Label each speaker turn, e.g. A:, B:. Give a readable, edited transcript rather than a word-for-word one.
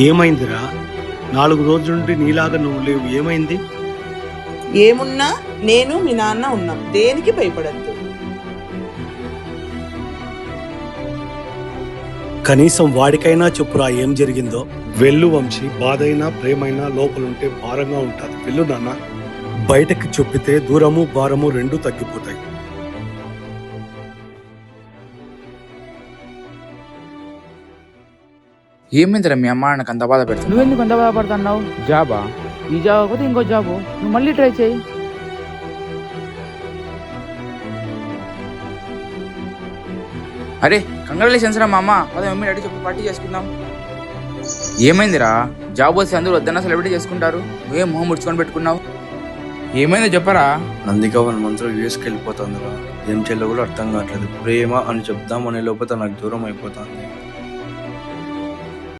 A: ఏమైందిరా? 4 రోజుల నుండి నీలాగా నువ్వు లేవు, ఏమైంది?
B: ఏమున్నా నేను మీ నాన్న ఉన్నాం, దేనికి భయపడద్దు.
A: కనీసం వాడికైనా చెప్పురా ఏం జరిగిందో. వెళ్ళు వంశీ, బాధైనా ప్రేమైనా లోపలుంటే భారంగా ఉంటుంది. వెళ్ళు నాన్న. బయటకి చెప్పితే దూరము భారము రెండూ తగ్గిపోతాయి.
C: ఏమైందిరా మీ అమ్మ నాకు అంత బాధ పెడుతుంది?
D: నువ్వెందుకు అంత బాధపడుతున్నావు? జాబా? ఈ జాబ్ కాకపోతే ఇంకో జాబు, నువ్వు మళ్ళీ ట్రై చేయి.
C: అరే కంగ్రాచులేషన్స్ రా మా అమ్మ. అదే మమ్మీ డాడీ చెప్పి పార్టీ చేసుకుందాం. ఏమైందిరా? జాబ్ వస్తే అందరూ వద్దన్నా సెలబ్రేట్ చేసుకుంటారు, నువ్వేం మొహం ముడుచుకొని పెట్టుకున్నావు? ఏమైందో చెప్పరా?
E: నందిక 1 month యూఎస్కి వెళ్ళిపోతుందిరా. ఏం చెల్లో కూడా అర్థం కావట్లేదు. ప్రేమ అని చెప్దాం అనే లోపల నాకు దూరం అయిపోతుంది.